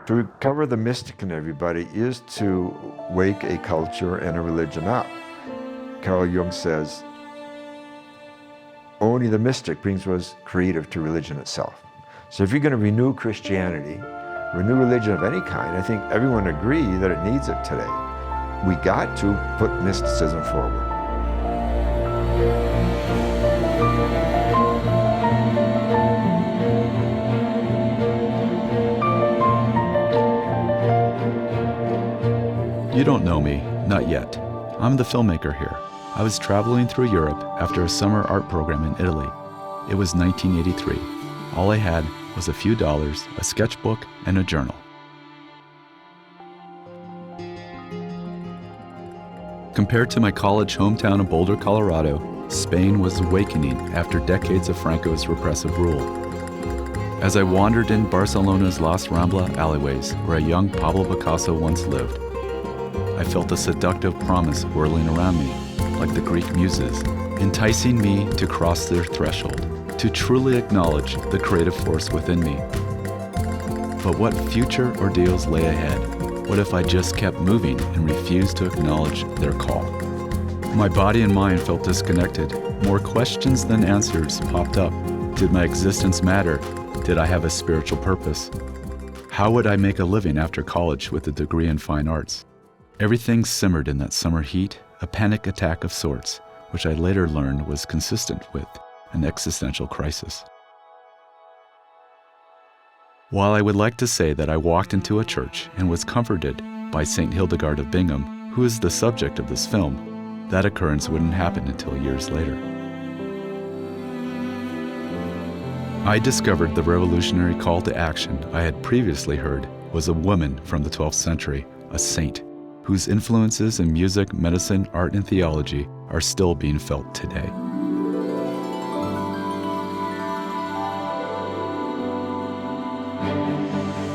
To recover the mystic in everybody is to wake a culture and a religion up. Carl Jung says, only the mystic brings what is creative to religion itself. So if you're going to renew Christianity, renew religion of any kind, I think everyone agree that it needs it today. We got to put mysticism forward. You don't know me, not yet. I'm the filmmaker here. I was traveling through Europe after a summer art program in Italy. It was 1983. All I had was a few dollars, a sketchbook, and a journal. Compared to my college hometown of Boulder, Colorado, Spain was awakening after decades of Franco's repressive rule. As I wandered in Barcelona's Las Rambla alleyways, where a young Pablo Picasso once lived, I felt a seductive promise whirling around me, like the Greek muses, enticing me to cross their threshold, to truly acknowledge the creative force within me. But what future ordeals lay ahead? What if I just kept moving and refused to acknowledge their call? My body and mind felt disconnected. More questions than answers popped up. Did my existence matter? Did I have a spiritual purpose? How would I make a living after college with a degree in fine arts? Everything simmered in that summer heat, a panic attack of sorts, which I later learned was consistent with an existential crisis. While I would like to say that I walked into a church and was comforted by St. Hildegard of Bingen, who is the subject of this film, that occurrence wouldn't happen until years later. I discovered the revolutionary call to action I had previously heard was a woman from the 12th century, a saint, whose influences in music, medicine, art, and theology are still being felt today.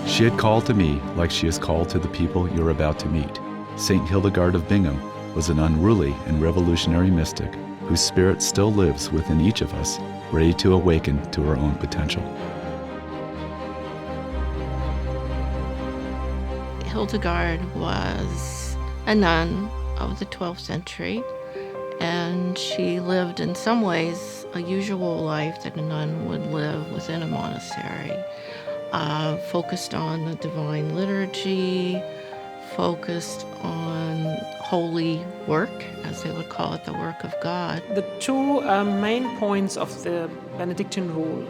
She had called to me like she has called to the people you're about to meet. Saint Hildegard of Bingen was an unruly and revolutionary mystic whose spirit still lives within each of us, ready to awaken to our own potential. Hildegard was a nun of the 12th century, and she lived in some ways a usual life that a nun would live within a monastery, focused on the divine liturgy, focused on holy work, as they would call it, the work of God. The two main points of the Benedictine rule,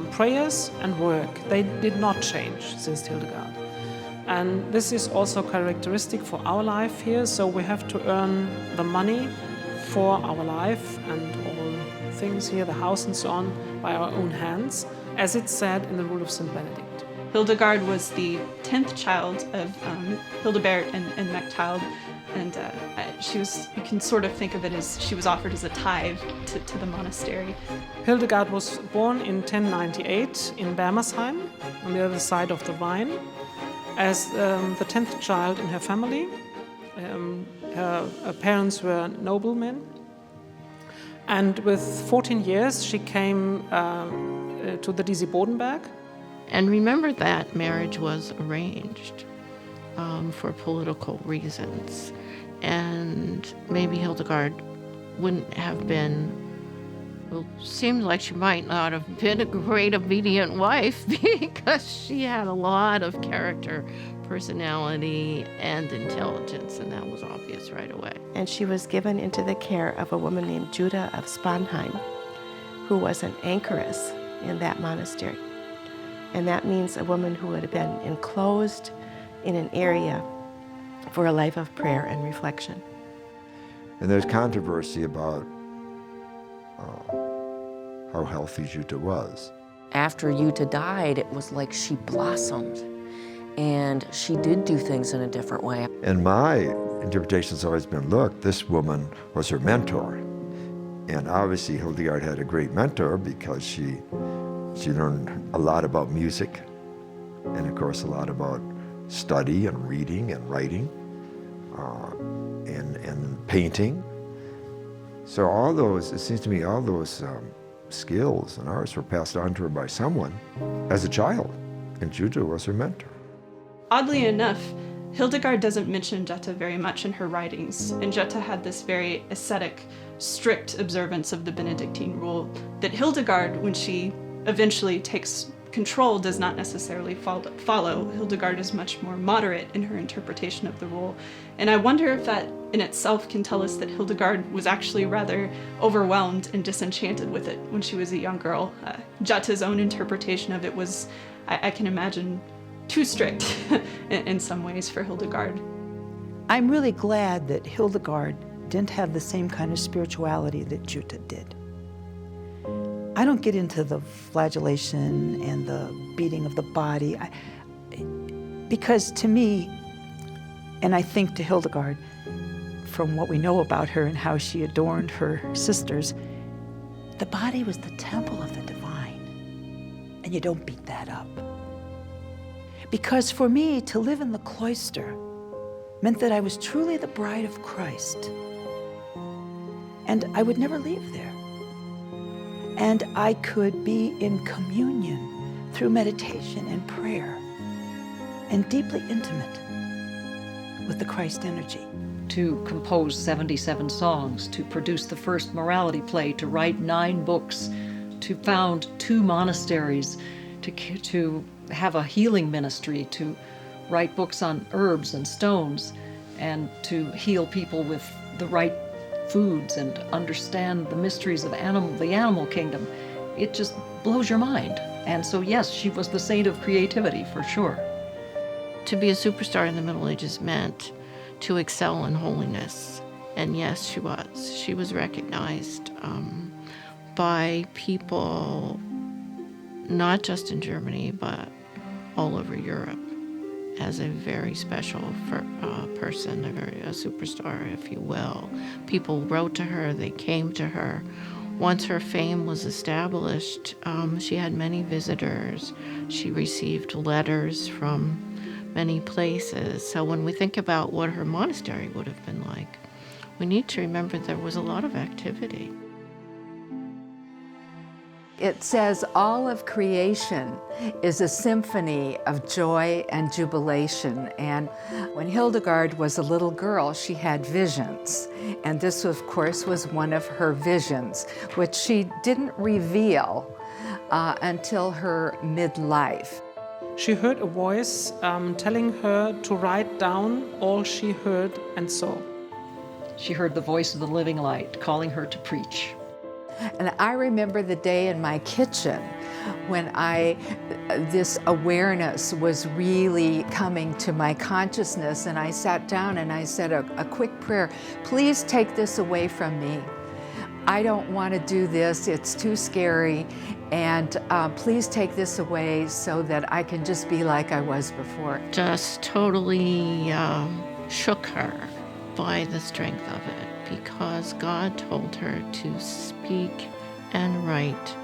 prayers and work, they did not change since Hildegard. And this is also characteristic for our life here, so we have to earn the money for our life and all things here, the house and so on, by our own hands, as it's said in the rule of St. Benedict. Hildegard was the 10th child of Hildebert and Mechthild, and she was, you can sort of think of it as she was offered as a tithe to the monastery. Hildegard was born in 1098 in Bermersheim, on the other side of the Rhine, as the 10th child in her family. Her parents were noblemen, and with 14 years she came to the Disi-Bodenberg. And remember that marriage was arranged for political reasons, and maybe Hildegard wouldn't have been, well, seemed like she might not have been a great obedient wife because she had a lot of character, personality, and intelligence, and that was obvious right away. And she was given into the care of a woman named Judah of Sponheim, who was an anchoress in that monastery. And that means a woman who would have been enclosed in an area for a life of prayer and reflection. And there's controversy about how healthy Jutta was. After Jutta died, it was like she blossomed, and she did do things in a different way. And my interpretation has always been, look, this woman was her mentor. And obviously Hildegard had a great mentor because she learned a lot about music, and of course a lot about study and reading and writing and painting. So all those, it seems to me, all those skills and arts were passed on to her by someone as a child, and Jutta was her mentor. Oddly enough, Hildegard doesn't mention Jetta very much in her writings, and Jetta had this very ascetic, strict observance of the Benedictine rule that Hildegard, when she eventually takes control, does not necessarily follow. Hildegard is much more moderate in her interpretation of the rule, and I wonder if that in itself can tell us that Hildegard was actually rather overwhelmed and disenchanted with it when she was a young girl. Jetta's own interpretation of it was, I can imagine, too strict in some ways for Hildegard. I'm really glad that Hildegard didn't have the same kind of spirituality that Jutta did. I don't get into the flagellation and the beating of the body, because to me, and I think to Hildegard, from what we know about her and how she adorned her sisters, the body was the temple of the divine, and you don't beat that up. Because for me, to live in the cloister meant that I was truly the bride of Christ, and I would never leave there. And I could be in communion through meditation and prayer, and deeply intimate with the Christ energy. To compose 77 songs, to produce the first morality play, to write 9 books, to found 2 monasteries, to have a healing ministry, to write books on herbs and stones, and to heal people with the right foods and understand the mysteries of the animal kingdom. It just blows your mind. And so yes, she was the saint of creativity for sure. To be a superstar in the Middle Ages meant to excel in holiness. And yes, she was. She was recognized by people not just in Germany, but all over Europe as a very special person, a superstar, if you will. People wrote to her, they came to her. Once her fame was established, she had many visitors. She received letters from many places. So when we think about what her monastery would have been like, we need to remember there was a lot of activity. It says all of creation is a symphony of joy and jubilation. And when Hildegard was a little girl, she had visions. And this, of course, was one of her visions, which she didn't reveal until her midlife. She heard a voice telling her to write down all she heard and saw. She heard the voice of the living light calling her to preach. And I remember the day in my kitchen when this awareness was really coming to my consciousness, and I sat down and I said a quick prayer. Please take this away from me. I don't want to do this, it's too scary, and please take this away so that I can just be like I was before. Just totally shook her by the strength of it, because God told her to speak and write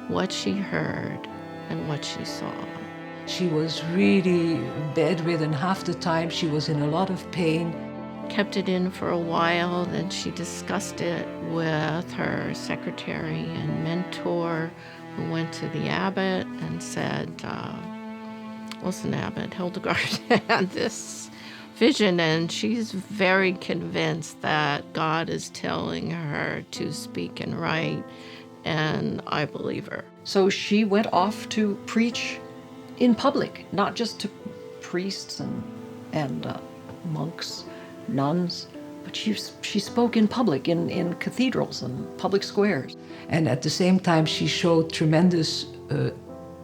what she heard and what she saw. She was really bedridden half the time. She was in a lot of pain. Kept it in for a while, then she discussed it with her secretary and mentor, who went to the abbot and said, listen, abbot, Hildegard had this vision, and she's very convinced that God is telling her to speak and write, and I believe her. So she went off to preach in public, not just to priests and monks, nuns, but she spoke in public, in cathedrals and public squares. And at the same time, she showed tremendous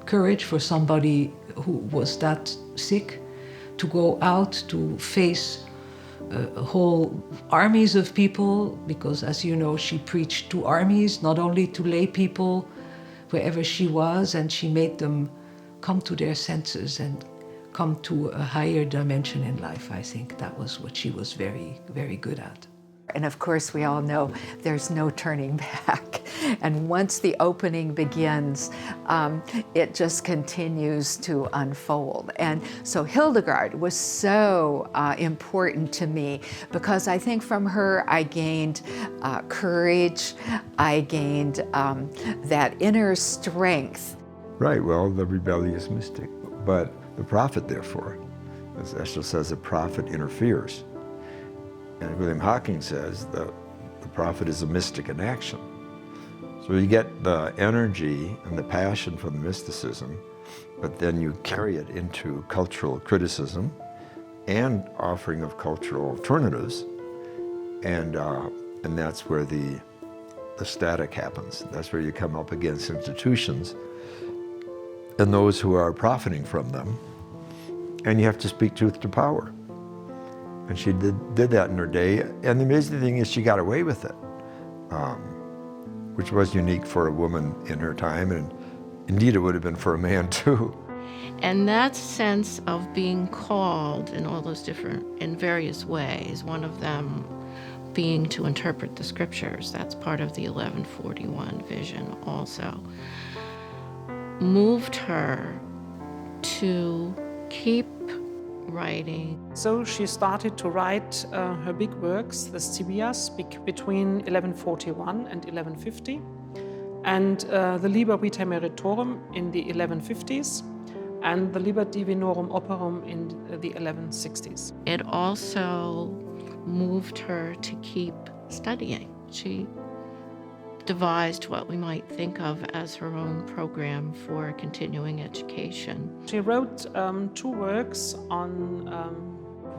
courage for somebody who was that sick, to go out to face whole armies of people, because as you know, she preached to armies, not only to lay people wherever she was, and she made them come to their senses and come to a higher dimension in life. I think that was what she was very, very good at. And of course, we all know there's no turning back. And once the opening begins, it just continues to unfold. And so Hildegard was so important to me, because I think from her I gained courage, I gained that inner strength. Right, well, the rebellious mystic. But the prophet, therefore, As Eshel says, the prophet interferes. And William Hawking says the prophet is a mystic in action. So you get the energy and the passion from the mysticism, but then you carry it into cultural criticism and offering of cultural alternatives, and that's where the static happens. That's where you come up against institutions and those who are profiting from them, and you have to speak truth to power. And she did that in her day, and the amazing thing is she got away with it, which was unique for a woman in her time, and indeed it would have been for a man too. And that sense of being called in all those in various ways, one of them being to interpret the scriptures, that's part of the 1141 vision also, moved her to keep writing. So she started to write her big works, the Stibias, between 1141 and 1150, and the Liber Vitae Meritorum in the 1150s, and the Liber Divinorum Operum in the 1160s. It also moved her to keep studying. She devised what we might think of as her own program for continuing education. She wrote 2 works on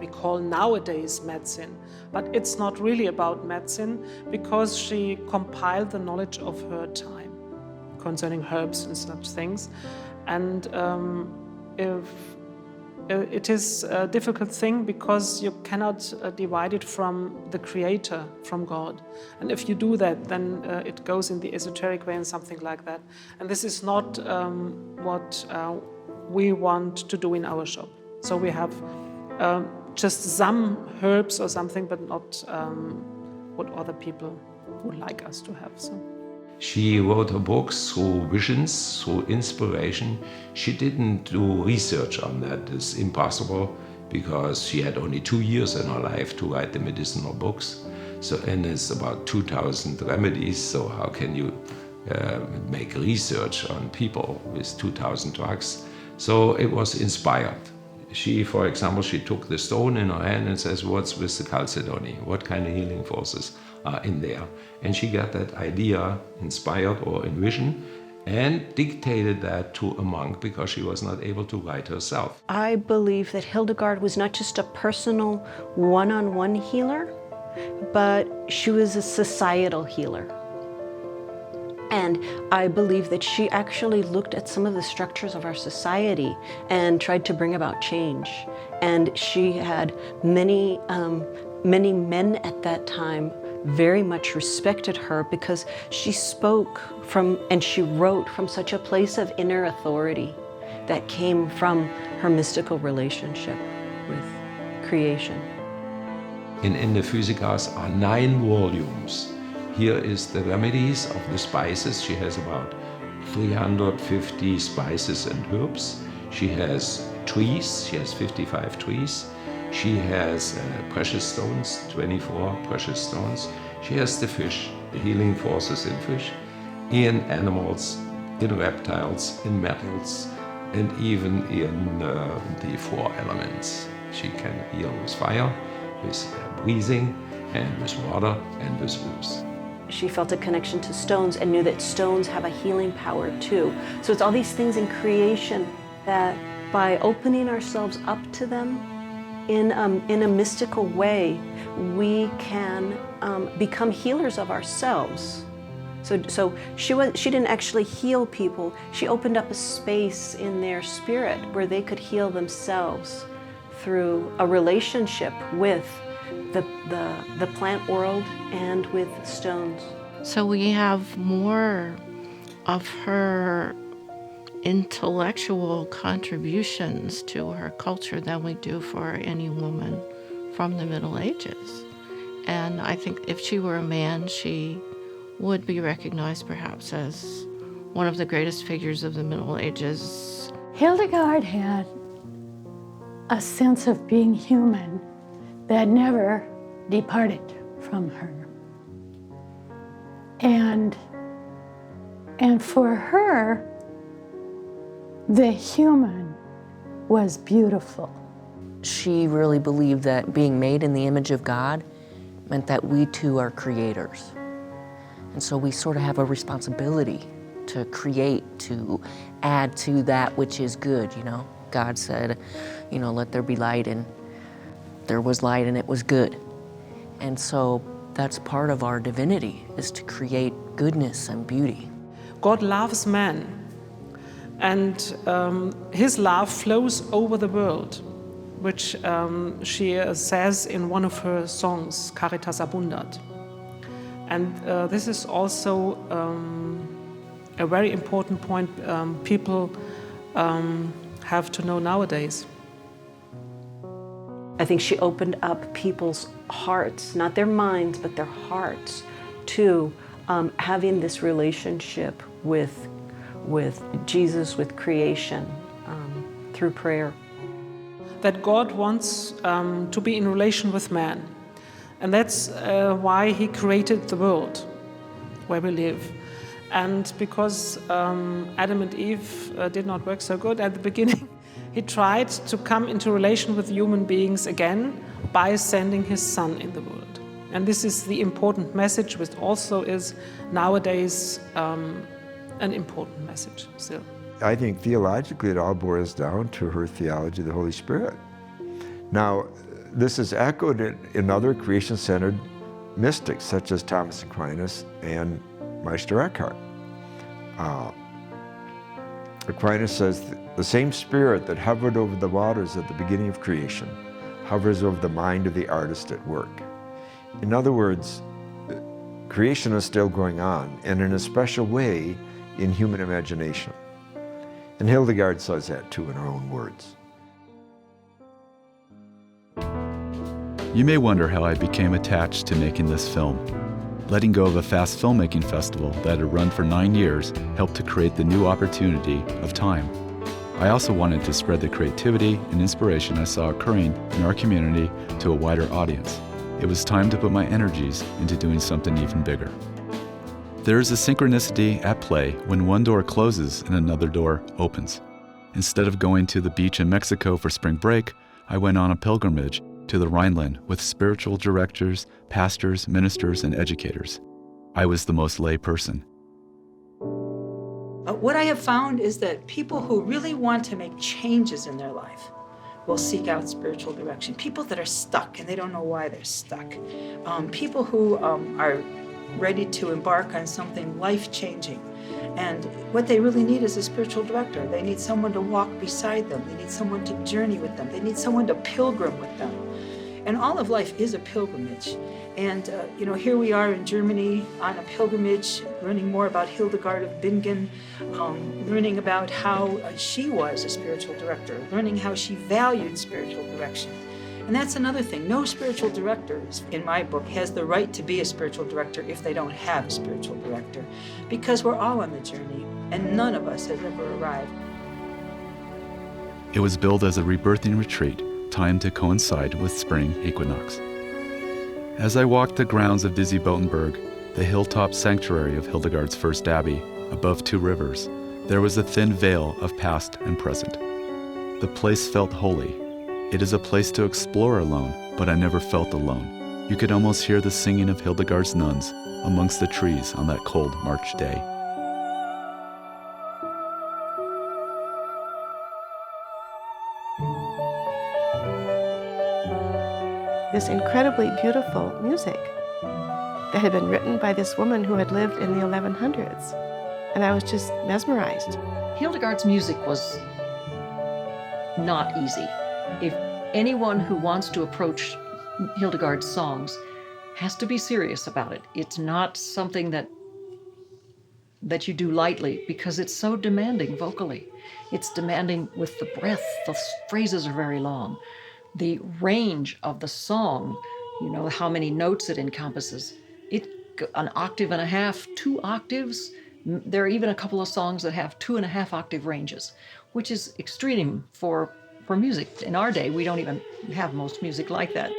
we call nowadays medicine, but it's not really about medicine because she compiled the knowledge of her time concerning herbs and such things. And it is a difficult thing because you cannot divide it from the Creator, from God. And if you do that, then it goes in the esoteric way and something like that. And this is not what we want to do in our shop. So we have just some herbs or something, but not what other people would like us to have. So. She wrote her books through visions, through inspiration. She didn't do research on that. It's impossible because she had only 2 years in her life to write the medicinal books. So, and it's about 2,000 remedies. So how can you make research on people with 2,000 drugs? So it was inspired. She, for example, she took the stone in her hand and says, what's with the chalcedony? What kind of healing forces are in there? And she got that idea inspired or in vision and dictated that to a monk because she was not able to write herself. I believe that Hildegard was not just a personal one-on-one healer, but she was a societal healer. And I believe that she actually looked at some of the structures of our society and tried to bring about change. And she had many men at that time very much respected her because she spoke from and she wrote from such a place of inner authority that came from her mystical relationship with creation. In the Physikas are 9 volumes. Here is the remedies of the spices. She has about 350 spices and herbs. She has trees. She has 55 trees. She has precious stones, 24 precious stones. She has the fish, the healing forces in fish, in animals, in reptiles, in metals, and even in the 4 elements. She can heal with fire, with breathing, and with water, and with earth. She felt a connection to stones and knew that stones have a healing power too. So it's all these things in creation that by opening ourselves up to them in a mystical way, we can become healers of ourselves. So she didn't actually heal people. She opened up a space in their spirit where they could heal themselves through a relationship with the plant world and with stones. So we have more of her intellectual contributions to her culture than we do for any woman from the Middle Ages. And I think if she were a man, she would be recognized perhaps as one of the greatest figures of the Middle Ages. Hildegard had a sense of being human that never departed from her. And for her, the human was beautiful. she really believed that being made in the image of God meant that we too are creators. And so we sort of have a responsibility to create, to add to that which is good, you know. God said, you know, let there be light, and there was light and it was good. And so that's part of our divinity, is to create goodness and beauty. God loves man, and his love flows over the world, which she says in one of her songs, Caritas Abundat. And this is also a very important point people have to know nowadays. I think she opened up people's hearts, not their minds, but their hearts, to having this relationship with Jesus, with creation, through prayer. That God wants to be in relation with man. And that's why he created the world where we live. And because Adam and Eve did not work so good at the beginning, he tried to come into relation with human beings again by sending his son in the world. And this is the important message, which also is nowadays an important message still. I think theologically it all boils down to her theology of the Holy Spirit. Now, this is echoed in other creation-centered mystics such as Thomas Aquinas and Meister Eckhart. Aquinas says the same spirit that hovered over the waters at the beginning of creation hovers over the mind of the artist at work. In other words, creation is still going on, and in a special way in human imagination. And Hildegard says that too in her own words. You may wonder how I became attached to making this film. Letting go of a fast filmmaking festival that had run for 9 years helped to create the new opportunity of time. I also wanted to spread the creativity and inspiration I saw occurring in our community to a wider audience. It was time to put my energies into doing something even bigger. There is a synchronicity at play when one door closes and another door opens. Instead of going to the beach in Mexico for spring break, I went on a pilgrimage to the Rhineland with spiritual directors, pastors, ministers, and educators. I was the most lay person. What I have found is that people who really want to make changes in their life will seek out spiritual direction. People that are stuck and they don't know why they're stuck. People who are ready to embark on something life-changing. And what they really need is a spiritual director. They need someone to walk beside them. They need someone to journey with them. They need someone to pilgrim with them. And all of life is a pilgrimage. And here we are in Germany on a pilgrimage, learning more about Hildegard of Bingen, learning about how she was a spiritual director, learning how she valued spiritual direction. And that's another thing. No spiritual director, in my book, has the right to be a spiritual director if they don't have a spiritual director, because we're all on the journey, and none of us has ever arrived. It was billed as a rebirthing retreat, timed to coincide with spring equinox. As I walked the grounds of Dizzy Botenberg, the hilltop sanctuary of Hildegard's first abbey, above 2 rivers, there was a thin veil of past and present. The place felt holy. It is a place to explore alone, but I never felt alone. You could almost hear the singing of Hildegard's nuns amongst the trees on that cold March day. This incredibly beautiful music that had been written by this woman who had lived in the 1100s. And I was just mesmerized. Hildegard's music was not easy. If anyone who wants to approach Hildegard's songs has to be serious about it. It's not something that you do lightly, because it's so demanding vocally. It's demanding with the breath. The phrases are very long. The range of the song, how many notes it encompasses. An octave and a half, 2 octaves. There are even a couple of songs that have 2.5 octave ranges, which is extreme for music. In our day, we don't even have most music like that.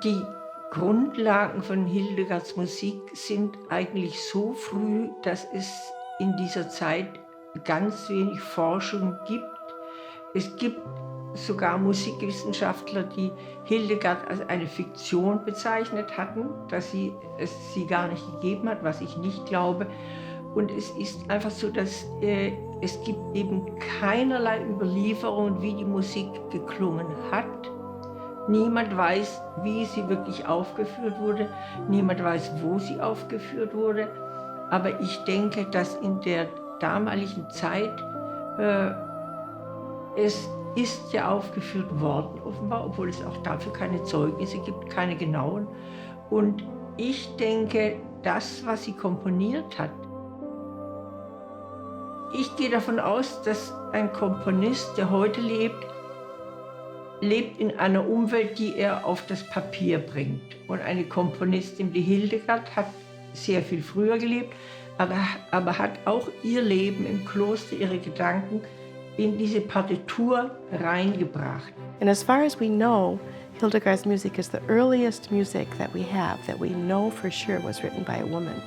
Die Grundlagen von Hildegards Musik sind eigentlich so früh, dass es in dieser Zeit ganz wenig Forschung gibt. Es gibt sogar Musikwissenschaftler, die Hildegard als eine Fiktion bezeichnet hatten, dass es sie gar nicht gegeben hat, was ich nicht glaube. Und es ist einfach so, dass es gibt eben keinerlei Überlieferung, wie die Musik geklungen hat. Niemand weiß, wie sie wirklich aufgeführt wurde. Niemand weiß, wo sie aufgeführt wurde. Aber ich denke, dass in der damaligen Zeit es ist ja aufgeführt worden, offenbar, obwohl es auch dafür keine Zeugnisse gibt, keine genauen. Und ich denke, das, was sie komponiert hat, ich gehe davon aus, dass ein Komponist, der heute lebt in einer Umwelt, die er auf das Papier bringt. Und eine Komponistin wie Hildegard hat sehr viel früher gelebt, aber hat auch ihr Leben im Kloster, ihre Gedanken in diese Partitur reingebracht. And as far as we know, Hildegard's music is the earliest music that we know for sure was written by a woman.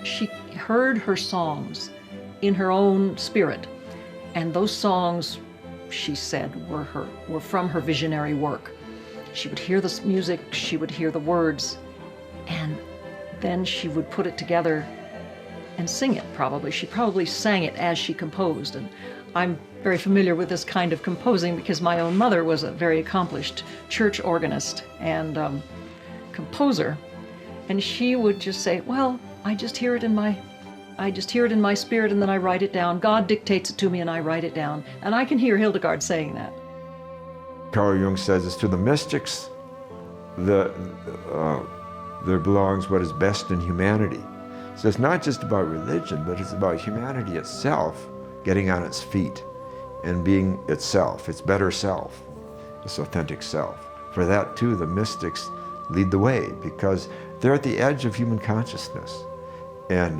She heard her songs in her own spirit, and those songs, she said, were from her visionary work. She would hear the music, she would hear the words, and then she would put it together and sing it, probably. She probably sang it as she composed, and I'm very familiar with this kind of composing because my own mother was a very accomplished church organist and composer, and she would just say, well, I just hear it in my spirit, and then I write it down. God dictates it to me and I write it down. And I can hear Hildegard saying that. Carl Jung says it's to the mystics there belongs what is best in humanity. So it's not just about religion, but it's about humanity itself getting on its feet and being itself, its better self, its authentic self. For that too, the mystics lead the way because they're at the edge of human consciousness. And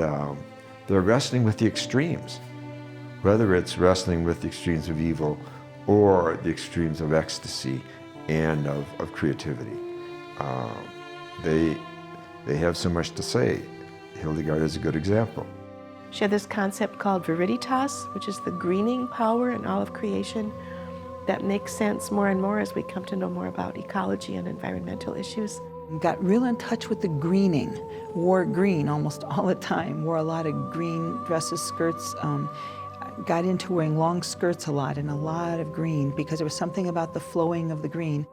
they're wrestling with the extremes, whether it's wrestling with the extremes of evil or the extremes of ecstasy and of creativity. They have so much to say. Hildegard is a good example. She had this concept called viriditas, which is the greening power in all of creation that makes sense more and more as we come to know more about ecology and environmental issues. Got real in touch with the greening, wore green almost all the time, wore a lot of green dresses, skirts, got into wearing long skirts a lot and a lot of green because there was something about the flowing of the green.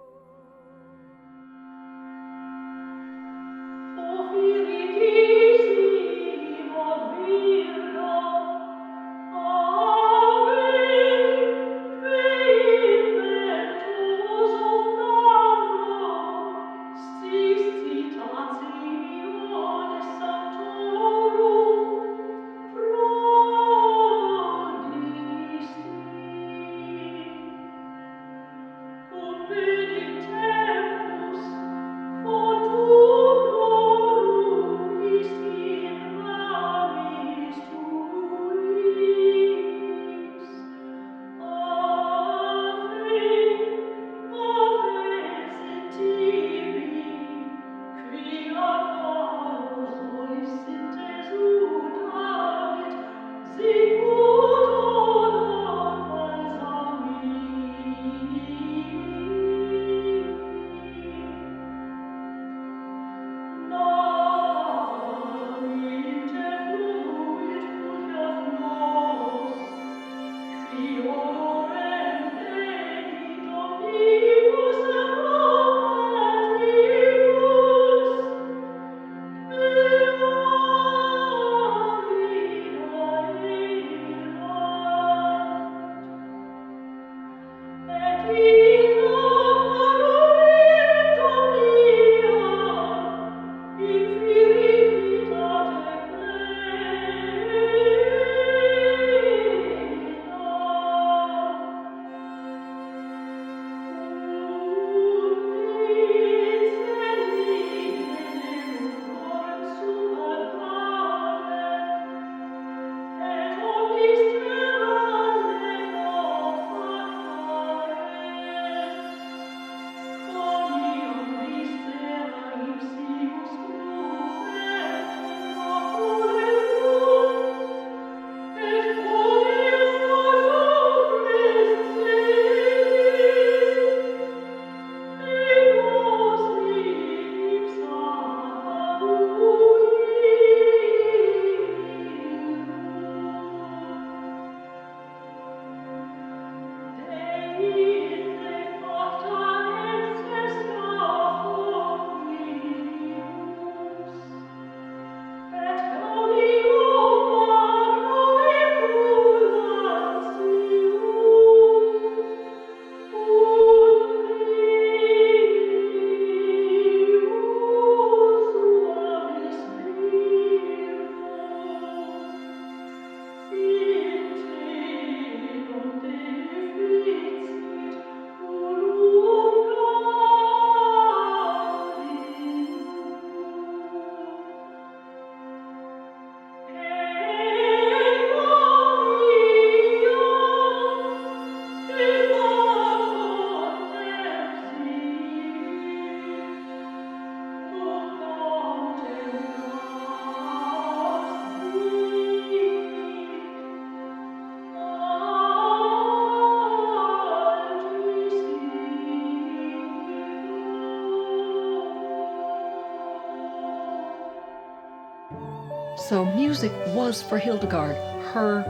So music was for Hildegard her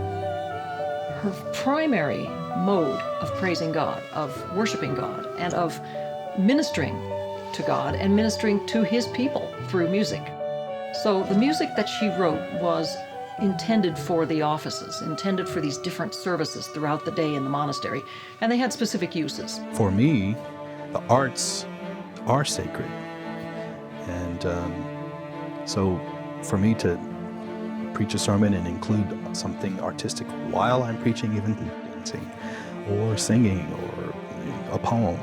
primary mode of praising God, of worshiping God, and of ministering to God and ministering to his people through music. So the music that she wrote was intended for the offices, intended for these different services throughout the day in the monastery, and they had specific uses. For me, the arts are sacred. And so for me to preach a sermon and include something artistic while I'm preaching, even dancing or singing or a poem,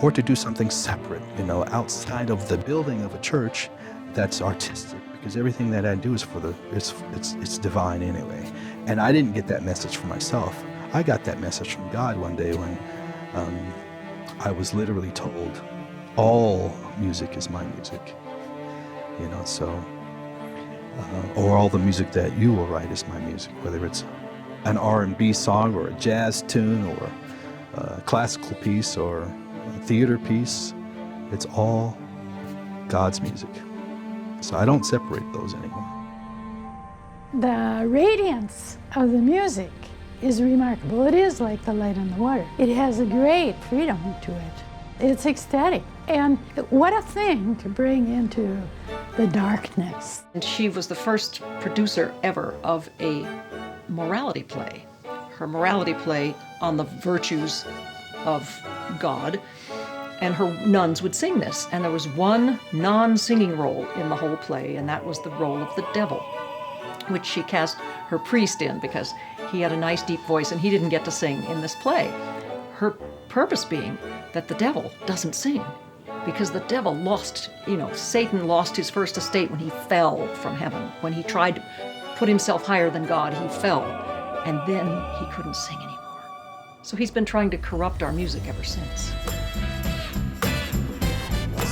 or to do something separate, outside of the building of a church that's artistic, because everything that I do is it's divine anyway. And I didn't get that message for myself. I got that message from God one day when I was literally told, all music is my music, or all the music that you will write is my music, whether it's an R&B song or a jazz tune or a classical piece or a theater piece. It's all God's music. So I don't separate those anymore. The radiance of the music is remarkable. It is like the light on the water. It has a great freedom to it. It's ecstatic. And what a thing to bring into the darkness. And she was the first producer ever of a morality play. Her morality play on the virtues of God. And her nuns would sing this. And there was one non-singing role in the whole play, and that was the role of the devil, which she cast her priest in because he had a nice deep voice and he didn't get to sing in this play. Her purpose being that the devil doesn't sing, because the devil lost, Satan lost his first estate when he fell from heaven. When he tried to put himself higher than God, he fell, and then he couldn't sing anymore. So he's been trying to corrupt our music ever since.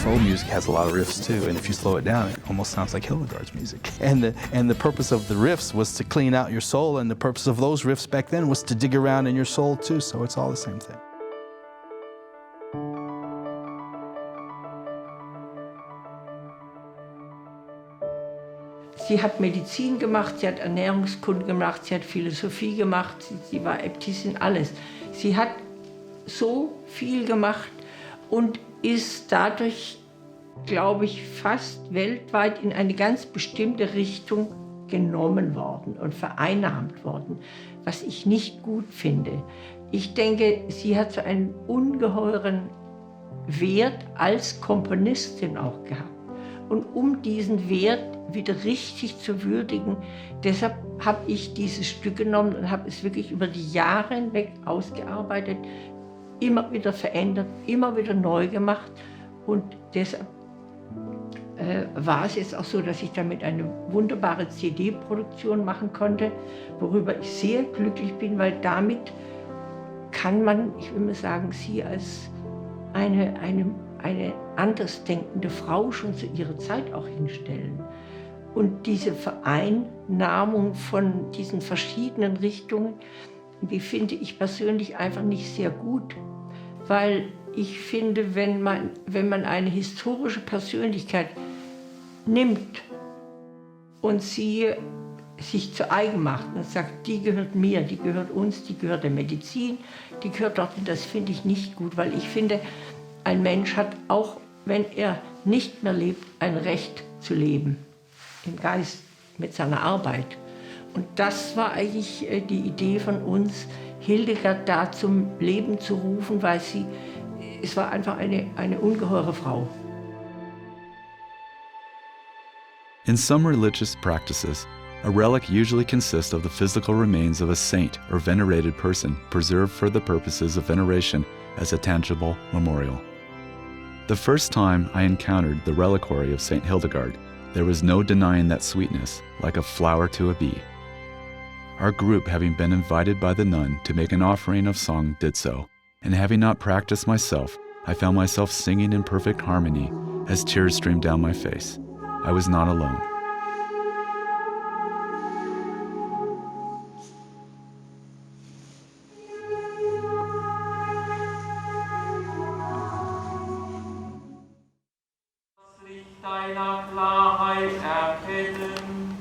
Soul music has a lot of riffs too, and if you slow it down, it almost sounds like Hildegard's music. And the purpose of the riffs was to clean out your soul, and the purpose of those riffs back then was to dig around in your soul too, so it's all the same thing. Sie hat Medizin gemacht, sie hat Ernährungskunde gemacht, sie hat Philosophie gemacht, sie war Äbtissin, alles. Sie hat so viel gemacht und ist dadurch, glaube ich, fast weltweit in eine ganz bestimmte Richtung genommen worden und vereinnahmt worden, was ich nicht gut finde. Ich denke, sie hat so einen ungeheuren Wert als Komponistin auch gehabt. Und um diesen Wert wieder richtig zu würdigen, deshalb habe ich dieses Stück genommen und habe es wirklich über die Jahre hinweg ausgearbeitet, immer wieder verändert, immer wieder neu gemacht. Und deshalb war es jetzt auch so, dass ich damit eine wunderbare CD-Produktion machen konnte, worüber ich sehr glücklich bin, weil damit kann man, ich will mal sagen, sie als eine andersdenkende Frau schon zu ihrer Zeit auch hinstellen. Und diese Vereinnahmung von diesen verschiedenen Richtungen, die finde ich persönlich einfach nicht sehr gut, weil ich finde, wenn man eine historische Persönlichkeit nimmt und sie sich zu eigen macht und sagt, die gehört mir, die gehört uns, die gehört der Medizin, die gehört dorthin, das finde ich nicht gut, weil ich finde, ein Mensch hat auch, wenn er nicht mehr lebt, ein Recht zu leben, im Geist, mit seiner Arbeit. Und das war eigentlich die Idee von uns, Hildegard da zum Leben zu rufen, weil es war einfach eine ungeheure Frau. In some religious practices, a relic usually consists of the physical remains of a saint or venerated person preserved for the purposes of veneration as a tangible memorial. The first time I encountered the reliquary of St. Hildegard, there was no denying that sweetness, like a flower to a bee. Our group, having been invited by the nun to make an offering of song, did so, and having not practiced myself, I found myself singing in perfect harmony as tears streamed down my face. I was not alone. Deiner Klarheit Wahrheit erkennen.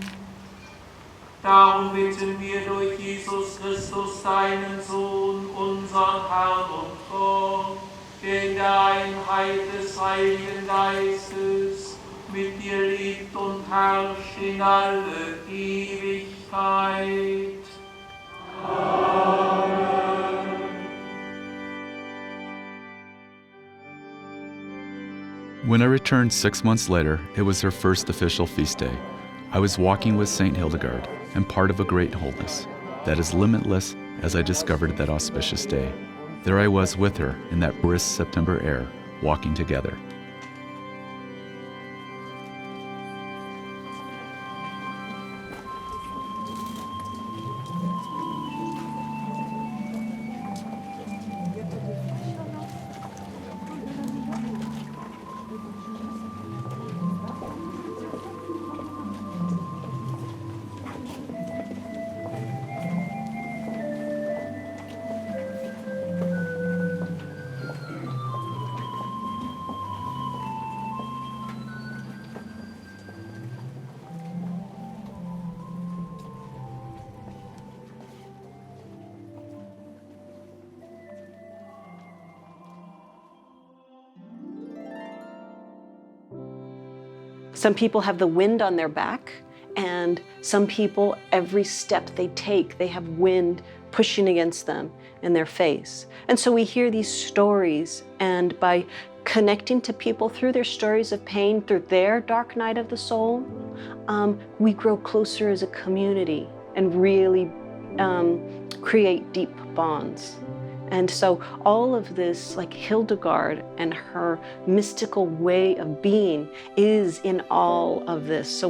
Darum bitten wir durch Jesus Christus, deinen Sohn, unseren Herrn und Gott, der in der Einheit des Heiligen Geistes mit dir lebt und herrscht in alle Ewigkeit. Amen. When I returned 6 months later, it was her first official feast day. I was walking with Saint Hildegard and part of a great wholeness that is limitless as I discovered that auspicious day. There I was with her in that brisk September air, walking together. Some people have the wind on their back, and some people, every step they take, they have wind pushing against them in their face. And so we hear these stories, and by connecting to people through their stories of pain, through their dark night of the soul, we grow closer as a community and really create deep bonds. And so all of this, like Hildegard and her mystical way of being, is in all of this. So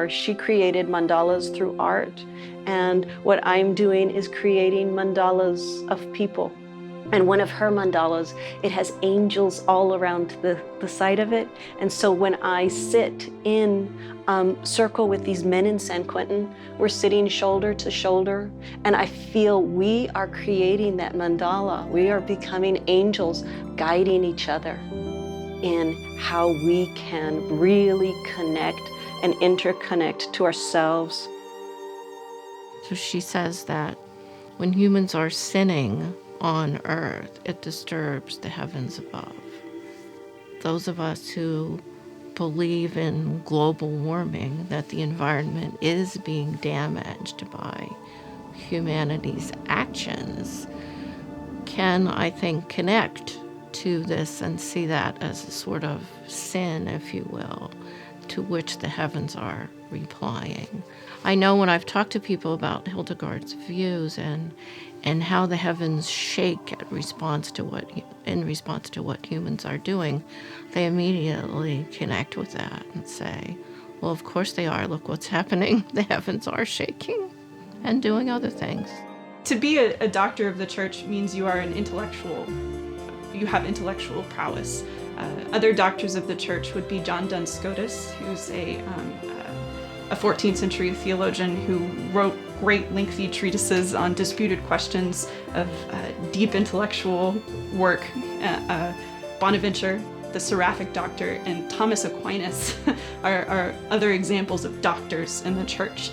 she created mandalas through art, and what I'm doing is creating mandalas of people. And one of her mandalas, it has angels all around the side of it. And so when I sit in circle with these men in San Quentin, we're sitting shoulder to shoulder, and I feel we are creating that mandala. We are becoming angels guiding each other in how we can really connect and interconnect to ourselves. So she says that when humans are sinning on earth, it disturbs the heavens above. Those of us who believe in global warming, that the environment is being damaged by humanity's actions, can, I think, connect to this and see that as a sort of sin, if you will, to which the heavens are replying. I know when I've talked to people about Hildegard's views and how the heavens shake in response to what humans are doing, they immediately connect with that and say, well, of course they are. Look what's happening. The heavens are shaking and doing other things. To be a doctor of the church means you are an intellectual. You have intellectual prowess. Other doctors of the church would be John Duns Scotus, who's a 14th century theologian who wrote great lengthy treatises on disputed questions of deep intellectual work. Bonaventure, the seraphic doctor, and Thomas Aquinas are other examples of doctors in the church.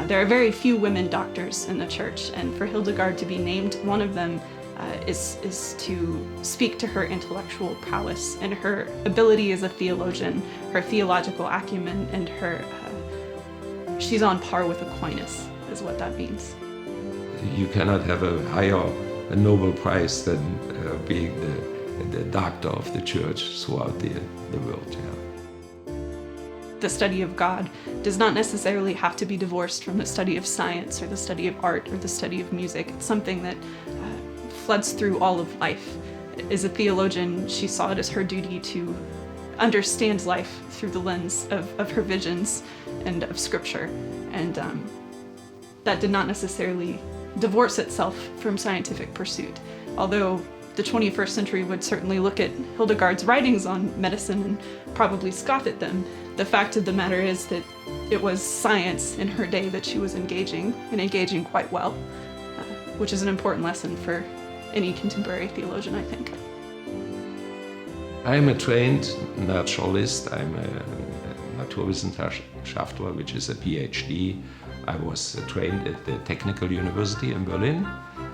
There are very few women doctors in the church, and for Hildegard to be named one of them is to speak to her intellectual prowess and her ability as a theologian, her theological acumen, and her she's on par with Aquinas, is what that means. You cannot have a higher Nobel Prize than being the doctor of the church throughout the world. Yeah. The study of God does not necessarily have to be divorced from the study of science or the study of art or the study of music. It's something that floods through all of life. As a theologian, she saw it as her duty to understand life through the lens of her visions and of scripture. And that did not necessarily divorce itself from scientific pursuit. Although the 21st century would certainly look at Hildegard's writings on medicine and probably scoff at them, the fact of the matter is that it was science in her day that she was engaging, and engaging quite well, which is an important lesson for any contemporary theologian, I think. I'm a trained naturalist. I'm a Naturwissenschaftler, which is a PhD. I was trained at the Technical University in Berlin,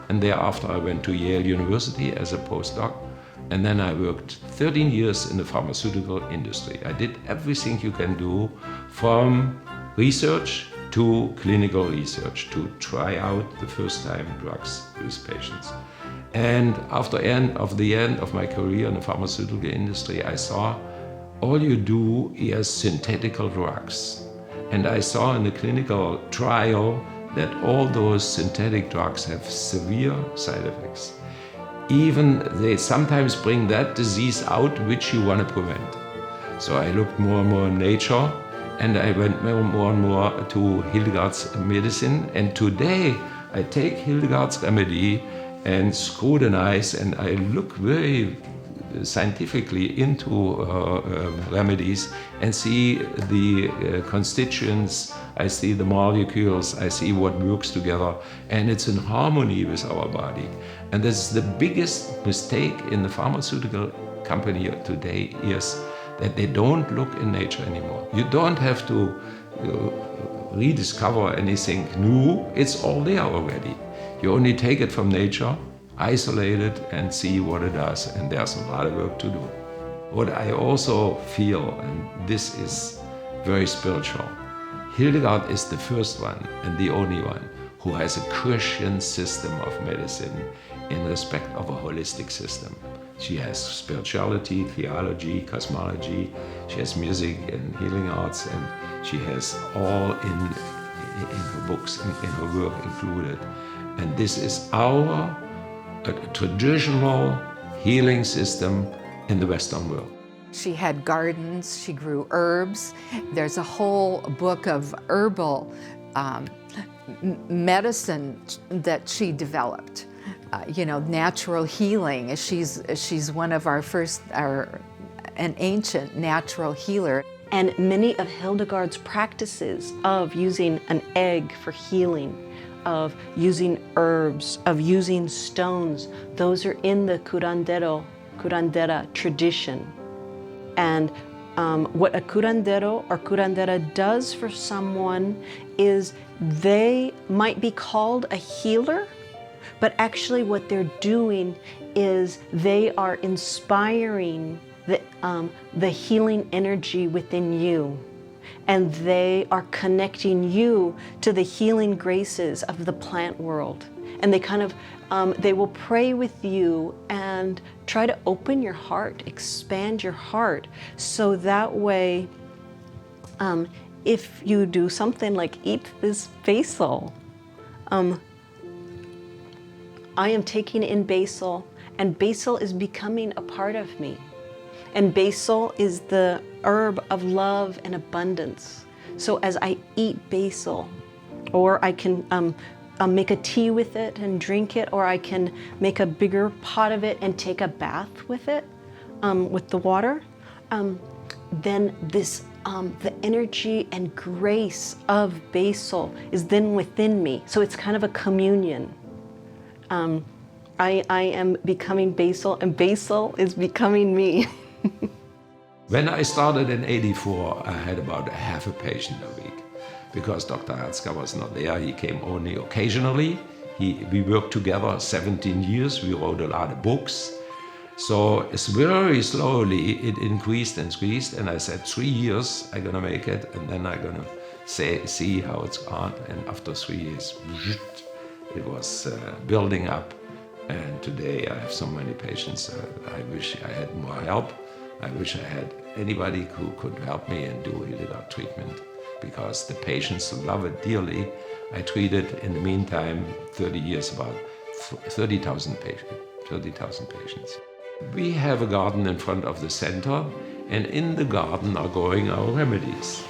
and thereafter I went to Yale University as a postdoc, and then I worked 13 years in the pharmaceutical industry. I did everything you can do, from research to clinical research, to try out the first-time drugs with patients. And after the end of my career in the pharmaceutical industry, I saw all you do is synthetical drugs. And I saw in the clinical trial that all those synthetic drugs have severe side effects. Even they sometimes bring that disease out which you want to prevent. So I looked more and more in nature, and I went more and more to Hildegard's medicine. And today I take Hildegard's remedy and scrutinize, and I look very scientifically into remedies and see the constituents, I see the molecules, I see what works together, and it's in harmony with our body. And this is the biggest mistake in the pharmaceutical company today, is that they don't look in nature anymore. You don't have to rediscover anything new, it's all there already. You only take it from nature, isolate it, and see what it does, and there's a lot of work to do. What I also feel, and this is very spiritual, Hildegard is the first one and the only one who has a Christian system of medicine in respect of a holistic system. She has spirituality, theology, cosmology, she has music and healing arts, and she has all in her books, in her work included. And this is our traditional healing system in the Western world. She had gardens, she grew herbs. There's a whole book of herbal medicine that she developed. Natural healing. She's one of an ancient natural healer. And many of Hildegard's practices of using an egg for healing, of using herbs, of using stones, those are in the curandera tradition. And what a curandero or curandera does for someone is they might be called a healer, but actually what they're doing is they are inspiring the healing energy within you. And they are connecting you to the healing graces of the plant world. And they they will pray with you and try to open your heart, expand your heart, so that way, if you do something like eat this basil, I am taking in basil, and basil is becoming a part of me. And basil is the herb of love and abundance. So as I eat basil, or I can make a tea with it and drink it, or I can make a bigger pot of it and take a bath with it, with the water, then this, the energy and grace of basil is then within me. So it's kind of a communion. I am becoming basil, and basil is becoming me. When I started in '84, I had about half a patient a week, because Dr. Herzka was not there. He came only occasionally. We worked together 17 years. We wrote a lot of books. So it's very slowly it increased, and I said 3 years I'm gonna make it, and then I'm gonna see how it's gone. And after 3 years, it was building up. And today I have so many patients. I wish I had more help. I wish I had anybody who could help me and do Hildegard treatment, because the patients love it dearly. I treated in the meantime 30 years about 30,000 patients. We have a garden in front of the center, and in the garden are growing our remedies.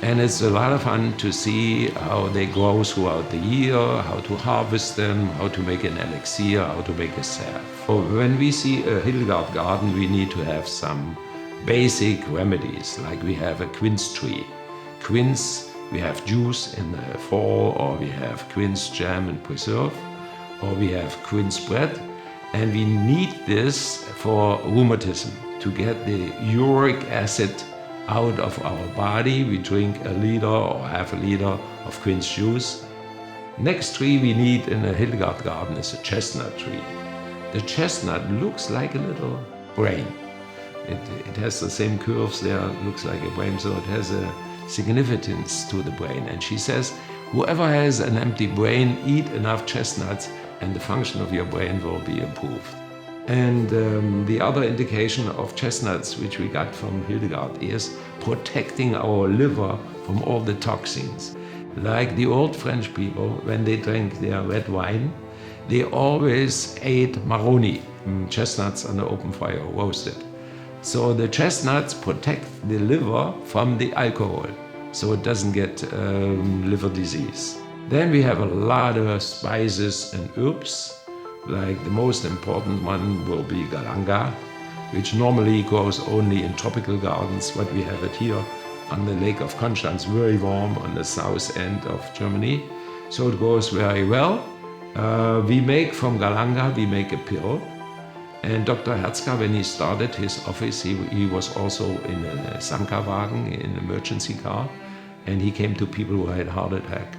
And it's a lot of fun to see how they grow throughout the year, how to harvest them, how to make an elixir, how to make a salve. So when we see a Hildegard garden, we need to have some basic remedies, like we have a quince tree. Quince, we have juice in the fall, or we have quince jam and preserve, or we have quince bread. And we need this for rheumatism, to get the uric acid Out of our body, we drink a liter or half a liter of quince juice. Next tree we need in a Hildegard garden is a chestnut tree. The chestnut looks like a little brain. It has the same curves there, looks like a brain, so it has a significance to the brain. And she says, whoever has an empty brain, eat enough chestnuts and the function of your brain will be improved. And the other indication of chestnuts, which we got from Hildegard, is protecting our liver from all the toxins. Like the old French people, when they drank their red wine, they always ate maroni, chestnuts on the open fire, roasted. So the chestnuts protect the liver from the alcohol, so it doesn't get liver disease. Then we have a lot of spices and herbs. Like the most important one will be galanga, which normally grows only in tropical gardens, but we have it here on the Lake of Constance, very warm on the south end of Germany. So it grows very well. We make from galanga, we make a pill. And Dr. Herzka, when he started his office, he was also in a Sanka-wagen, in an emergency car, and he came to people who had heart attack.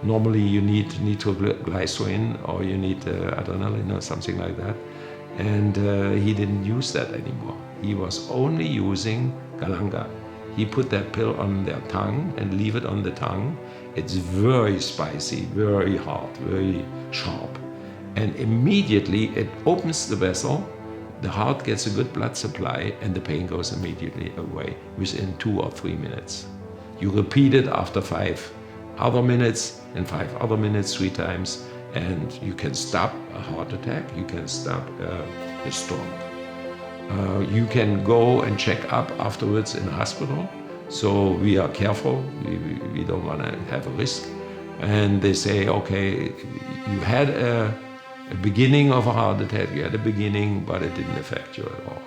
Normally you need nitroglycerin or you need adrenaline or something like that. And he didn't use that anymore. He was only using galanga. He put that pill on their tongue and leave it on the tongue. It's very spicy, very hard, very sharp. And immediately it opens the vessel, the heart gets a good blood supply, and the pain goes immediately away within 2 or 3 minutes. You repeat it after 5 other minutes and 5 other minutes 3 times, and you can stop a heart attack, you can stop a stroke. You can go and check up afterwards in a hospital, so we are careful, we don't want to have a risk. And they say, okay, you had a beginning of a heart attack, you had a beginning, but it didn't affect you at all.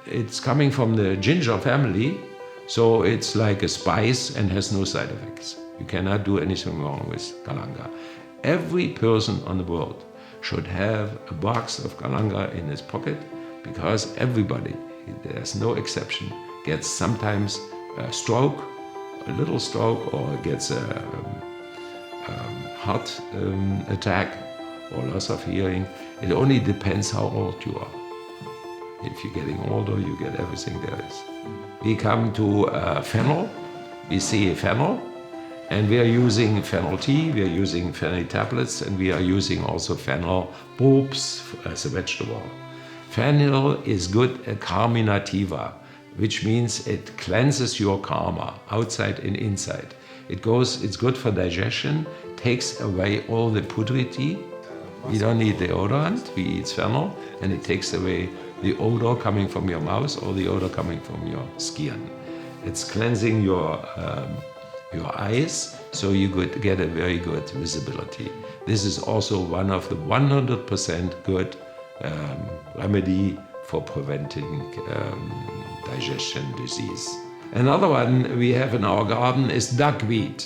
It's coming from the ginger family, so it's like a spice and has no side effects. You cannot do anything wrong with galanga. Every person on the world should have a box of galanga in his pocket, because everybody, there's no exception, gets sometimes a stroke, a little stroke, or gets a heart attack or loss of hearing. It only depends how old you are. If you're getting older, you get everything there is. We come to fennel. We see fennel, and we are using fennel tea, we are using fennel tablets, and we are using also fennel bulbs as a vegetable. Fennel is good carminativa, which means it cleanses your karma, outside and inside. It's good for digestion, takes away all the putridity. We don't need deodorant, we eat fennel, and it takes away the odor coming from your mouth or the odor coming from your skin. It's cleansing your eyes, so you could get a very good visibility. This is also one of the 100% good remedy for preventing digestion disease. Another one we have in our garden is duckweed.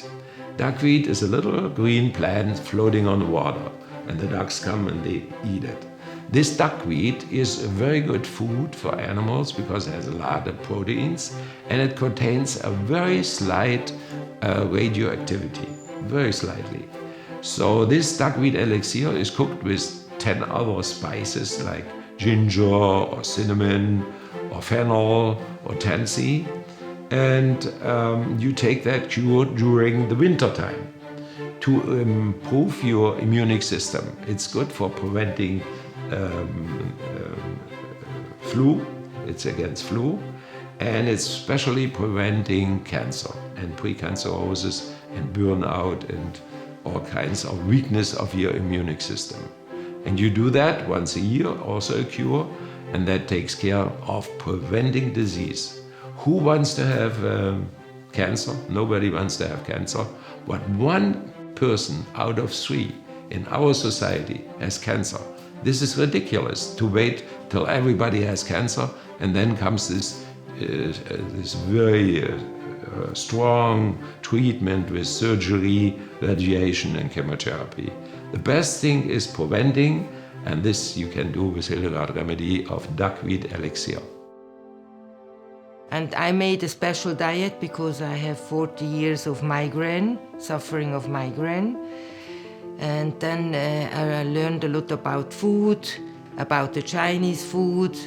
Duckweed is a little green plant floating on the water, and the ducks come and they eat it. This duckweed is a very good food for animals because it has a lot of proteins, and it contains a very slight radioactivity, very slightly. So this duckweed elixir is cooked with 10 other spices like ginger or cinnamon or fennel or tansy, and you take that cure during the winter time to improve your immune system. It's good for preventing flu, it's against flu, and it's especially preventing cancer and precancerosis and burnout and all kinds of weakness of your immune system. And you do that once a year, also a cure, and that takes care of preventing disease. Who wants to have cancer? Nobody wants to have cancer, but 1 person out of 3 in our society has cancer. This is ridiculous to wait till everybody has cancer, and then comes this very strong treatment with surgery, radiation, and chemotherapy. The best thing is preventing, and this you can do with Hildegard remedy of duckweed elixir. And I made a special diet because I have 40 years of migraine, suffering of migraine. And then I learned a lot about food, about the Chinese food.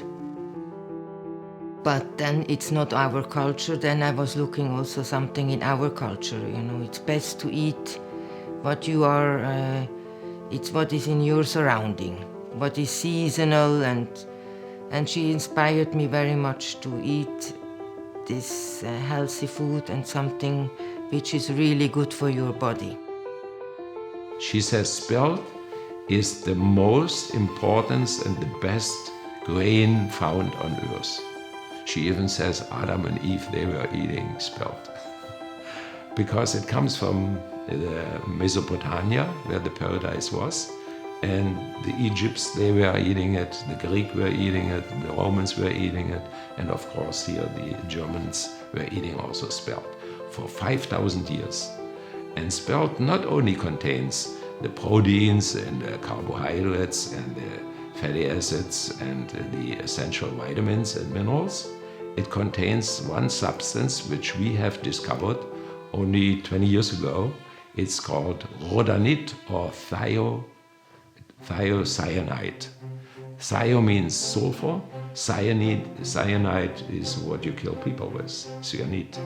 But then it's not our culture. Then I was looking also something in our culture. You know, it's best to eat what you are, it's what is in your surrounding, what is seasonal. And she inspired me very much to eat this healthy food and something which is really good for your body. She says spelt is the most important and the best grain found on earth. She even says Adam and Eve, they were eating spelt. Because it comes from Mesopotamia, where the paradise was. And the Egypts, they were eating it, the Greeks were eating it, the Romans were eating it, and of course here the Germans were eating also spelt for 5,000 years. And spelt not only contains the proteins and the carbohydrates and the fatty acids and the essential vitamins and minerals, it contains one substance which we have discovered only 20 years ago. It's called rhodanite or thiocyanide. Thio means sulfur, cyanide is what you kill people with, cyanide.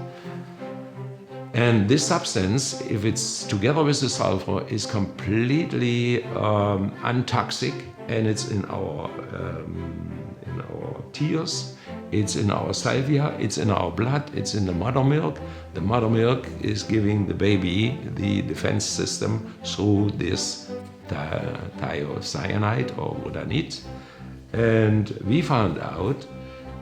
And this substance, if it's together with the sulfur, is completely untoxic, and it's in our tears, it's in our salvia, it's in our blood, it's in the mother milk. The mother milk is giving the baby the defense system through this thiocyanide or rhodanite. And we found out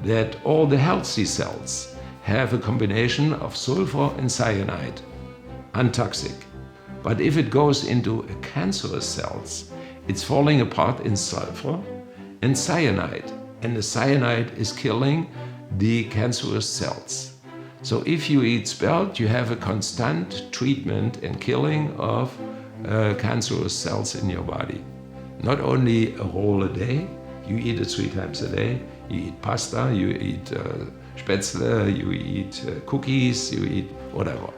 that all the healthy cells have a combination of sulfur and cyanide, untoxic. But if it goes into cancerous cells, it's falling apart in sulfur and cyanide. And the cyanide is killing the cancerous cells. So if you eat spelt, you have a constant treatment and killing of cancerous cells in your body. Not only a roll a day, you eat it 3 times a day, you eat pasta, you eat spätzle, you eat cookies, you eat whatever.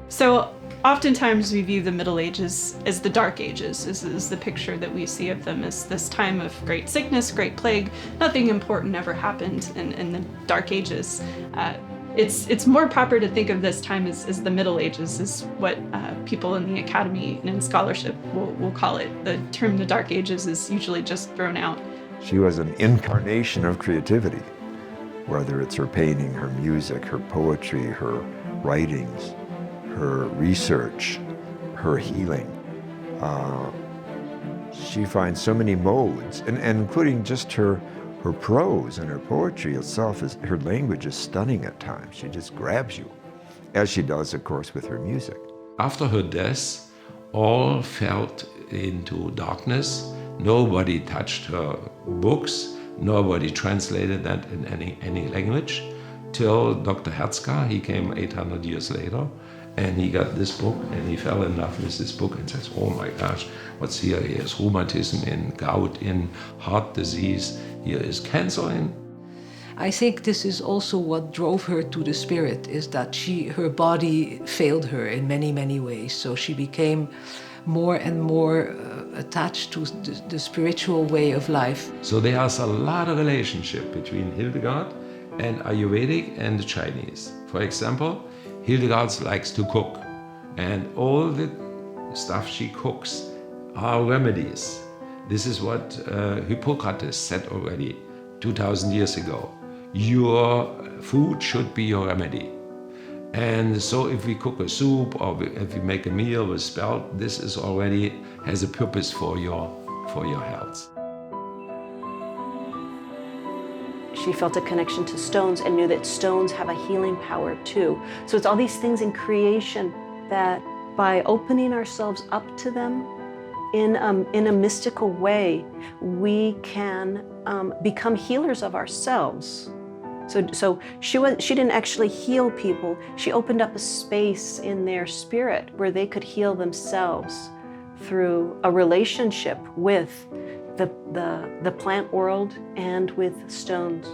So oftentimes we view the Middle Ages as the Dark Ages. This is the picture that we see of them as this time of great sickness, great plague. Nothing important ever happened in the Dark Ages. It's more proper to think of this time as the Middle Ages, is what people in the academy and in scholarship will call it. The term the Dark Ages is usually just thrown out. She was an incarnation of creativity, whether it's her painting, her music, her poetry, her writings, her research, her healing. She finds so many modes, and including just her prose and her poetry itself, her language is stunning at times. She just grabs you, as she does, of course, with her music. After her death, all fell into darkness. Nobody touched her books. Nobody translated that in any language, till Dr. Herzka. He came 800 years later, and he got this book, and he fell in love with this book and says, oh my gosh, what's here? Here's rheumatism in, gout in, heart disease, here is cancer in. I think this is also what drove her to the spirit, is that her body failed her in many, many ways. So she became more and more attached to the spiritual way of life. So there's a lot of relationship between Hildegard and Ayurvedic and the Chinese. For example, Hildegard likes to cook, and all the stuff she cooks are remedies. This is what Hippocrates said already 2,000 years ago. Your food should be your remedy. And so if we cook a soup or if we make a meal with spelt, this is already has a purpose for your health. She felt a connection to stones and knew that stones have a healing power too. So it's all these things in creation that by opening ourselves up to them in a mystical way, we can become healers of ourselves. So she didn't actually heal people. She opened up a space in their spirit where they could heal themselves through a relationship with the plant world and with stones.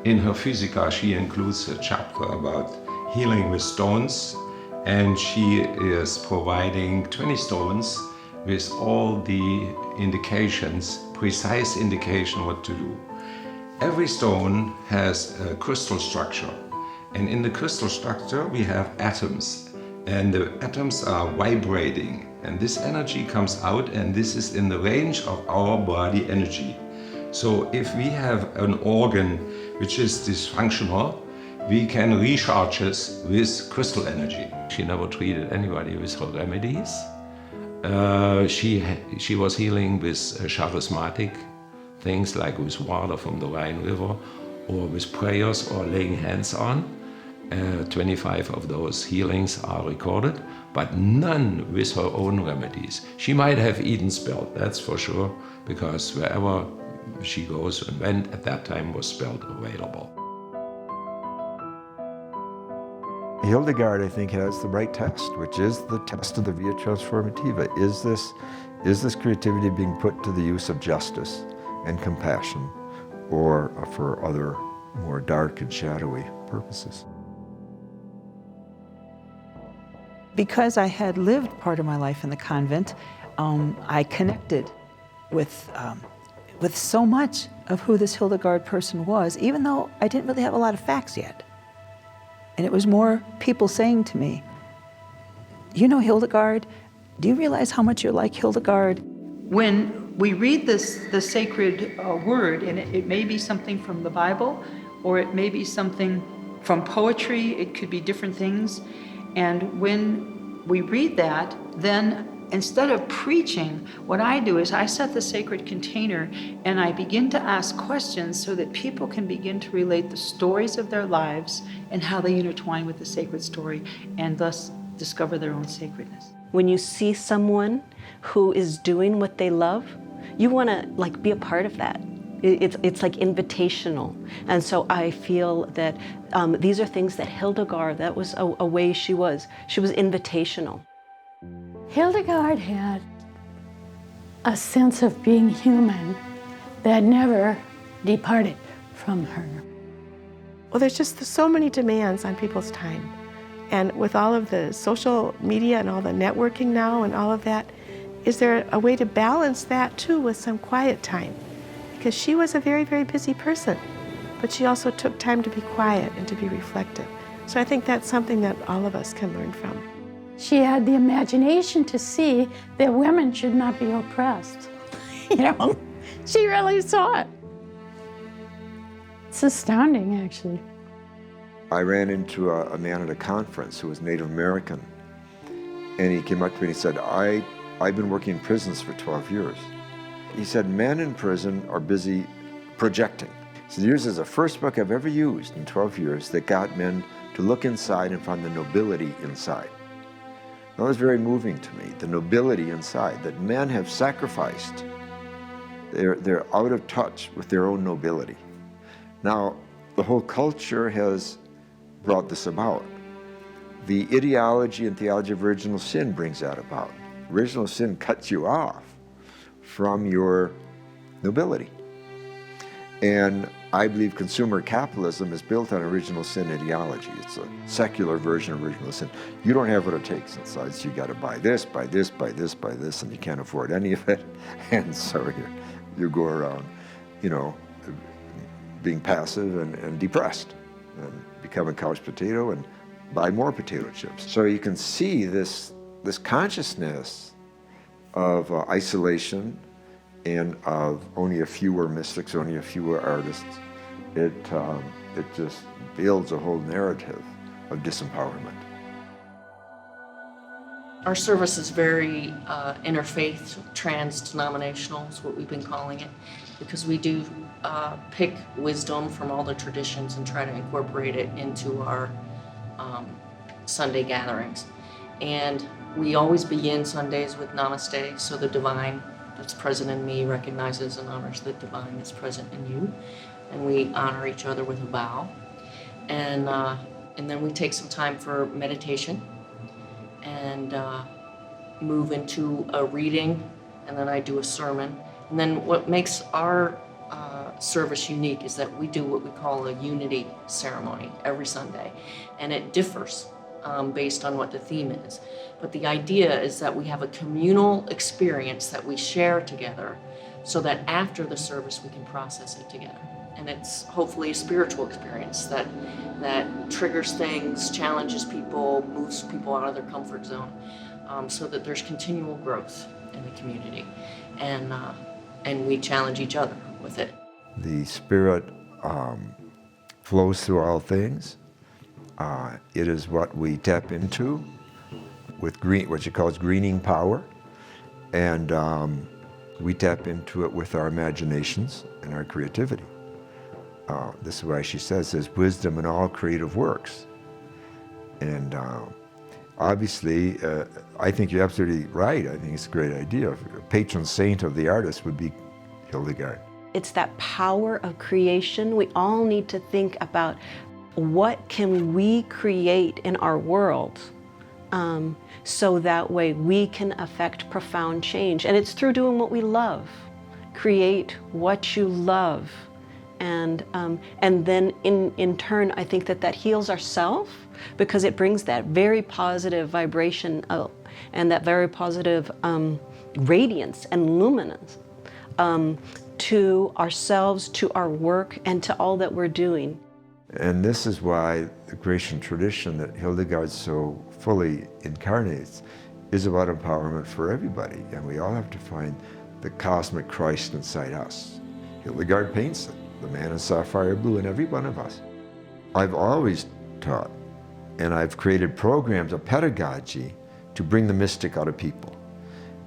In her Physica, she includes a chapter about healing with stones, and she is providing 20 stones with all the indications, precise indication what to do. Every stone has a crystal structure, and in the crystal structure we have atoms, and the atoms are vibrating, and this energy comes out, and this is in the range of our body energy. So if we have an organ which is dysfunctional, we can recharge it with crystal energy. She never treated anybody with her remedies. She was healing with charismatic things like with water from the Rhine River, or with prayers or laying hands on. 25 of those healings are recorded, but none with her own remedies. She might have eaten spelt, that's for sure, because wherever she goes and went at that time was spelt available. Hildegard, I think, has the right test, which is the test of the via transformativa. Is this creativity being put to the use of justice and compassion, or for other more dark and shadowy purposes? Because I had lived part of my life in the convent, I connected with so much of who this Hildegard person was, even though I didn't really have a lot of facts yet. And it was more people saying to me, you know Hildegard, do you realize how much you're like Hildegard? When we read the sacred word, and it may be something from the Bible, or it may be something from poetry, it could be different things. And when we read that, then instead of preaching, what I do is I set the sacred container and I begin to ask questions so that people can begin to relate the stories of their lives and how they intertwine with the sacred story, and thus discover their own sacredness. When you see someone who is doing what they love, you want to be a part of that. It's like invitational. And so I feel that these are things that Hildegard, that was a way she was. She was invitational. Hildegard had a sense of being human that never departed from her. Well, there's just so many demands on people's time. And with all of the social media and all the networking now and all of that, is there a way to balance that too with some quiet time? Because she was a very, very busy person, but she also took time to be quiet and to be reflective. So I think that's something that all of us can learn from. She had the imagination to see that women should not be oppressed. She really saw it. It's astounding, actually. I ran into a man at a conference who was Native American, and he came up to me and he said, I've been working in prisons for 12 years. He said, men in prison are busy projecting. He said, yours is the first book I've ever used in 12 years that got men to look inside and find the nobility inside. That was very moving to me, the nobility inside, that men have sacrificed. They're out of touch with their own nobility. Now, the whole culture has brought this about. The ideology and theology of original sin brings that about. Original sin cuts you off from your nobility. And I believe consumer capitalism is built on original sin ideology. It's a secular version of original sin. You don't have what it takes inside, so you got to buy this, buy this, buy this, buy this, and you can't afford any of it. And so you go around, being passive and depressed, and become a couch potato and buy more potato chips. So you can see this consciousness of isolation and of only a fewer mystics, only a fewer artists. It just builds a whole narrative of disempowerment. Our service is very interfaith, trans-denominational is what we've been calling it, because we do pick wisdom from all the traditions and try to incorporate it into our Sunday gatherings. And we always begin Sundays with Namaste, so the divine that's present in me recognizes and honors the divine that's present in you. And we honor each other with a bow. And then we take some time for meditation and move into a reading, and then I do a sermon. And then what makes our service unique is that we do what we call a unity ceremony every Sunday, and it differs based on what the theme is. But the idea is that we have a communal experience that we share together so that after the service we can process it together. And it's hopefully a spiritual experience that triggers things, challenges people, moves people out of their comfort zone, so that there's continual growth in the community. And we challenge each other with it. The Spirit flows through all things. It is what we tap into with what she calls greening power. And we tap into it with our imaginations and our creativity. This is why she says there's wisdom in all creative works. And obviously, I think you're absolutely right. I think it's a great idea. A patron saint of the artist would be Hildegard. It's that power of creation. We all need to think about what can we create in our world so that way we can affect profound change. And it's through doing what we love. Create what you love. And then in turn, I think that heals ourselves because it brings that very positive vibration and that very positive radiance and luminance to ourselves, to our work, and to all that we're doing. And this is why the Grecian tradition that Hildegard so fully incarnates is about empowerment for everybody. And we all have to find the cosmic Christ inside us. Hildegard paints it, the man in sapphire blue in every one of us. I've always taught, and I've created programs of pedagogy to bring the mystic out of people.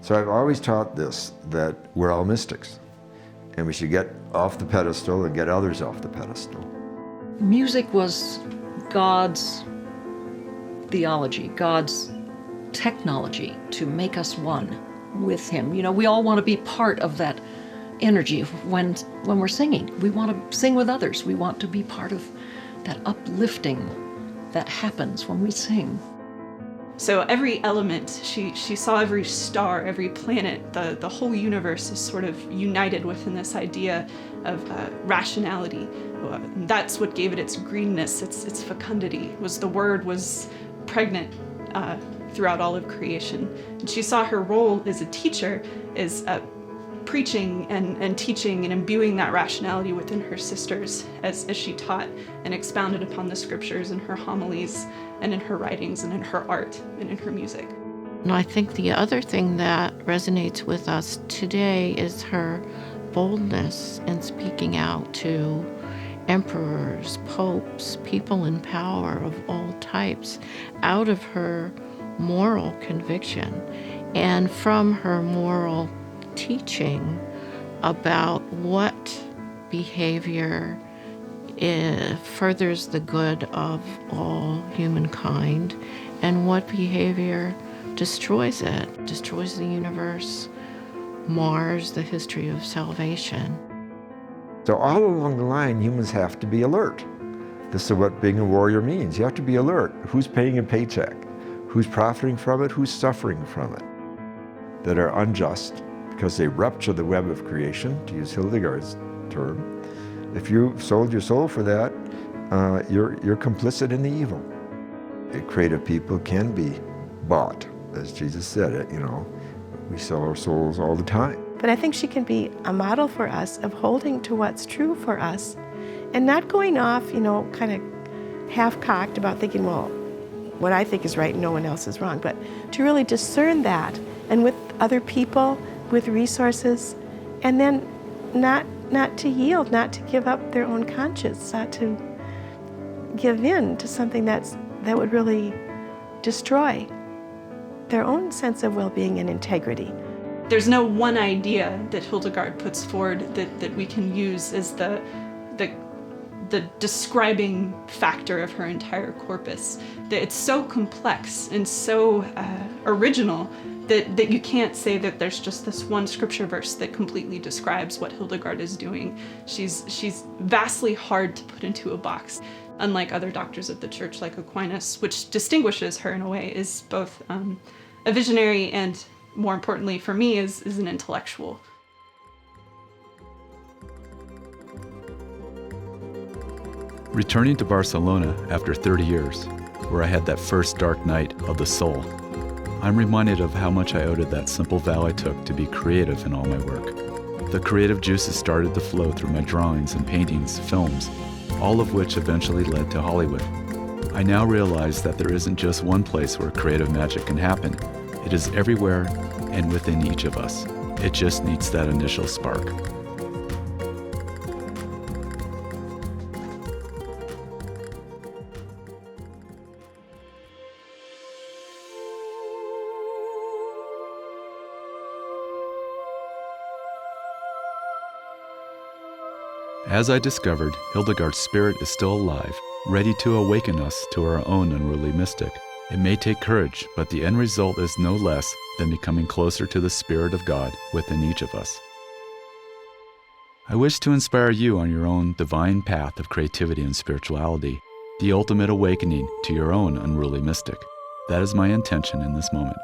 So I've always taught this, that we're all mystics, and we should get off the pedestal and get others off the pedestal. Music was God's theology, God's technology to make us one with Him. You know, we all want to be part of that energy when we're singing. We want to sing with others. We want to be part of that uplifting that happens when we sing. So every element, she saw every star, every planet, the whole universe is sort of united within this idea of rationality. That's what gave it its greenness, its fecundity. The word was pregnant throughout all of creation. And she saw her role as a teacher as preaching and teaching and imbuing that rationality within her sisters as she taught and expounded upon the scriptures in her homilies and in her writings and in her art and in her music. And I think the other thing that resonates with us today is her boldness in speaking out to emperors, popes, people in power of all types, out of her moral conviction and from her moral teaching about what behavior furthers the good of all humankind and what behavior destroys it, destroys the universe, mars the history of salvation. So all along the line, humans have to be alert. This is what being a warrior means. You have to be alert. Who's paying a paycheck? Who's profiting from it? Who's suffering from it? That are unjust because they rupture the web of creation, to use Hildegard's term. If you sold your soul for that, you're complicit in the evil. Creative people can be bought, as Jesus said it, we sell our souls all the time. But I think she can be a model for us of holding to what's true for us and not going off, kind of half-cocked about thinking, well, what I think is right and no one else is wrong, but to really discern that and with other people, with resources, and then not to yield, not to give up their own conscience, not to give in to something that would really destroy their own sense of well-being and integrity. There's no one idea that Hildegard puts forward that we can use as the describing factor of her entire corpus. That it's so complex and so original that you can't say that there's just this one scripture verse that completely describes what Hildegard is doing. She's vastly hard to put into a box. Unlike other doctors of the church like Aquinas, which distinguishes her in a way, is both a visionary and, more importantly for me, is an intellectual. Returning to Barcelona after 30 years, where I had that first dark night of the soul, I'm reminded of how much I owed to that simple vow I took to be creative in all my work. The creative juices started to flow through my drawings and paintings, films, all of which eventually led to Hollywood. I now realize that there isn't just one place where creative magic can happen. It is everywhere and within each of us. It just needs that initial spark. As I discovered, Hildegard's spirit is still alive, ready to awaken us to our own unruly mystic. It may take courage, but the end result is no less than becoming closer to the Spirit of God within each of us. I wish to inspire you on your own divine path of creativity and spirituality, the ultimate awakening to your own unruly mystic. That is my intention in this moment.